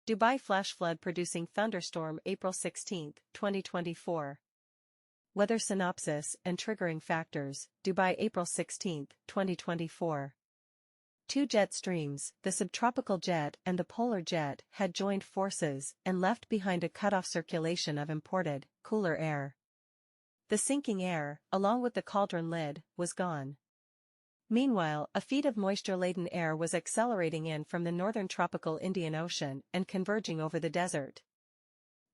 Dubai flash flood producing thunderstorm April 16, 2024. Weather synopsis and triggering factors, Dubai April 16, 2024. Two jet streams, the subtropical jet and the polar jet, had joined forces and left behind a cut-off circulation of imported, cooler air. The sinking air, along with the cauldron lid, was gone. Meanwhile, a feed of moisture-laden air was accelerating in from the northern tropical Indian Ocean and converging over the desert.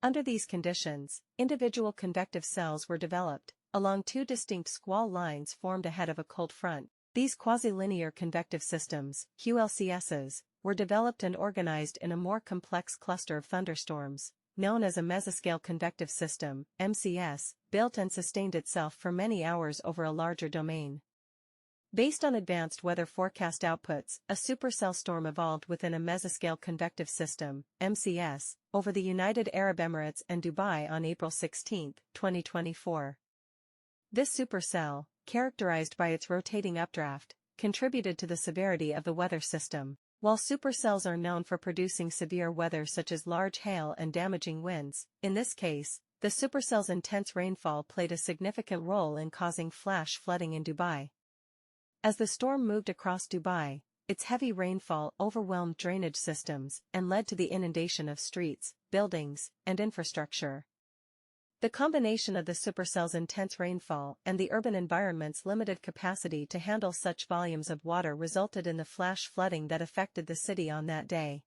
Under these conditions, individual convective cells were developed, along two distinct squall lines formed ahead of a cold front. These quasi-linear convective systems, QLCSs, were developed and organized in a more complex cluster of thunderstorms, known as a mesoscale convective system, MCS, built and sustained itself for many hours over a larger domain. Based on advanced weather forecast outputs, a supercell storm evolved within a mesoscale convective system, MCS, over the United Arab Emirates and Dubai on April 16, 2024. This supercell, characterized by its rotating updraft, contributed to the severity of the weather system. While supercells are known for producing severe weather such as large hail and damaging winds, in this case, the supercell's intense rainfall played a significant role in causing flash flooding in Dubai. As the storm moved across Dubai, its heavy rainfall overwhelmed drainage systems and led to the inundation of streets, buildings, and infrastructure. The combination of the supercell's intense rainfall and the urban environment's limited capacity to handle such volumes of water resulted in the flash flooding that affected the city on that day.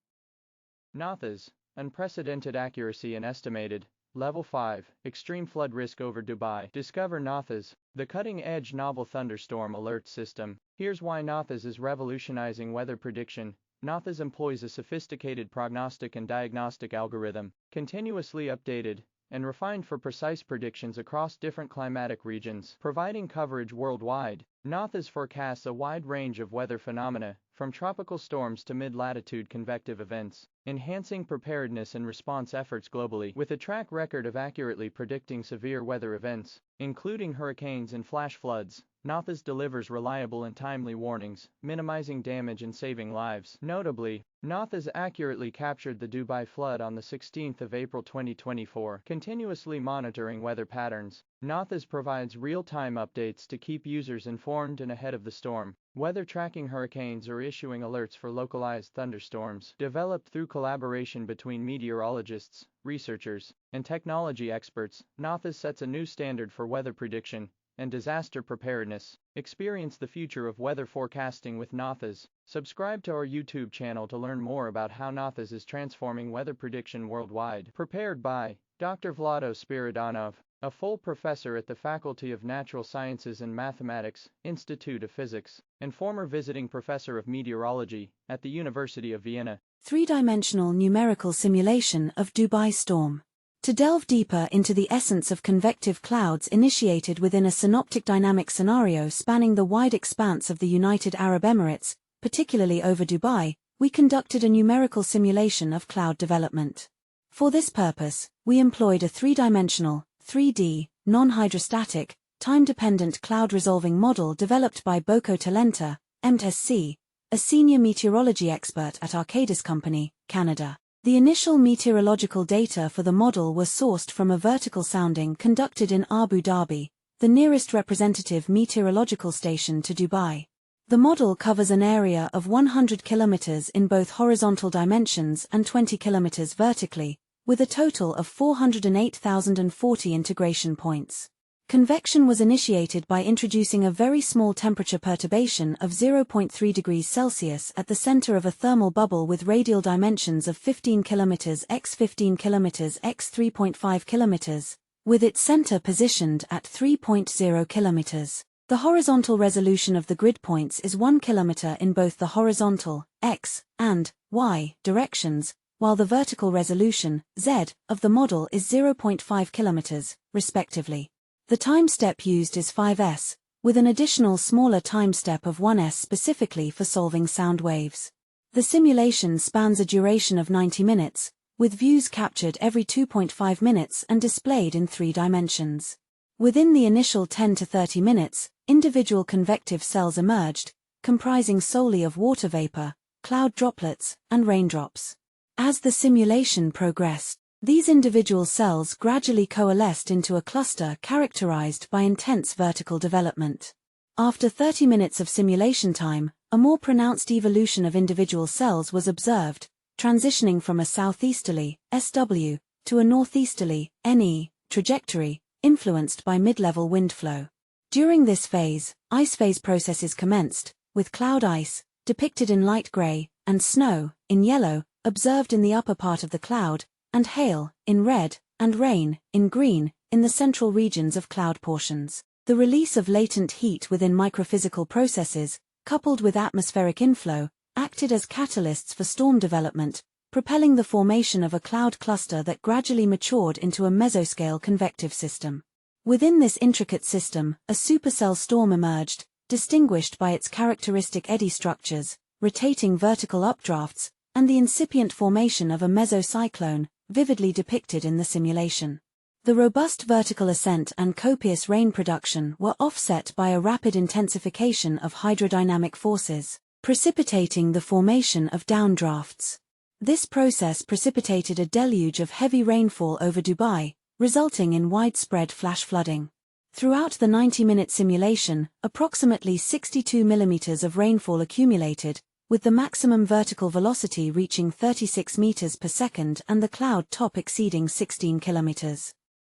NOTHAS, unprecedented accuracy and estimated. Level 5, extreme flood risk over Dubai. Discover NOTHAS, the cutting-edge novel thunderstorm alert system. Here's why NOTHAS is revolutionizing weather prediction. NOTHAS employs a sophisticated prognostic and diagnostic algorithm, continuously updated and refined for precise predictions across different climatic regions, providing coverage worldwide. NOTHAS forecasts a wide range of weather phenomena, from tropical storms to mid-latitude convective events, enhancing preparedness and response efforts globally. With a track record of accurately predicting severe weather events, including hurricanes and flash floods, NOTHAS delivers reliable and timely warnings, minimizing damage and saving lives. Notably, NOTHAS accurately captured the Dubai flood on the 16th of April 2024, continuously monitoring weather patterns. NOTHAS provides real-time updates to keep users informed and ahead of the storm, whether tracking hurricanes or issuing alerts for localized thunderstorms. Developed through collaboration between meteorologists, researchers, and technology experts, NOTHAS sets a new standard for weather prediction and disaster preparedness. Experience the future of weather forecasting with NOTHAS. Subscribe to our YouTube channel to learn more about how NOTHAS is transforming weather prediction worldwide. Prepared by Dr. Vlado Spiridanov, a full professor at the Faculty of Natural Sciences and Mathematics, Institute of Physics, and former visiting professor of meteorology at the University of Vienna. Three-dimensional numerical simulation of Dubai storm. To delve deeper into the essence of convective clouds initiated within a synoptic dynamic scenario spanning the wide expanse of the United Arab Emirates, particularly over Dubai, we conducted a numerical simulation of cloud development. For this purpose, we employed a three-dimensional, 3D, non-hydrostatic, time-dependent cloud-resolving model developed by Boko Talenta, MSc, a senior meteorology expert at Arcadis Company, Canada. The initial meteorological data for the model was sourced from a vertical sounding conducted in Abu Dhabi, the nearest representative meteorological station to Dubai. The model covers an area of 100 kilometers in both horizontal dimensions and 20 kilometers vertically, with a total of 408,040 integration points. Convection was initiated by introducing a very small temperature perturbation of 0.3 degrees Celsius at the center of a thermal bubble with radial dimensions of 15 km x 15 km x 3.5 km, with its center positioned at 3.0 km. The horizontal resolution of the grid points is 1 km in both the horizontal, x, and y directions, while the vertical resolution, z, of the model is 0.5 km, respectively. The time step used is 5s, with an additional smaller time step of 1s specifically for solving sound waves. The simulation spans a duration of 90 minutes, with views captured every 2.5 minutes and displayed in 3 dimensions. Within the initial 10 to 30 minutes, individual convective cells emerged, comprising solely of water vapor, cloud droplets, and raindrops. As the simulation progressed, these individual cells gradually coalesced into a cluster characterized by intense vertical development. After 30 minutes of simulation time, a more pronounced evolution of individual cells was observed, transitioning from a southeasterly (SW) to a northeasterly (NE) trajectory, influenced by mid-level wind flow. During this phase, ice phase processes commenced, with cloud ice, depicted in light gray, and snow, in yellow, observed in the upper part of the cloud, and hail, in red, and rain, in green, in the central regions of cloud portions. The release of latent heat within microphysical processes, coupled with atmospheric inflow, acted as catalysts for storm development, propelling the formation of a cloud cluster that gradually matured into a mesoscale convective system. Within this intricate system, a supercell storm emerged, distinguished by its characteristic eddy structures, rotating vertical updrafts, and the incipient formation of a mesocyclone, vividly depicted in the simulation. The robust vertical ascent and copious rain production were offset by a rapid intensification of hydrodynamic forces, precipitating the formation of downdrafts. This process precipitated a deluge of heavy rainfall over Dubai, resulting in widespread flash flooding. Throughout the 90-minute simulation, approximately 62 millimeters of rainfall accumulated, with the maximum vertical velocity reaching 36 meters per second and the cloud top exceeding 16 kilometers.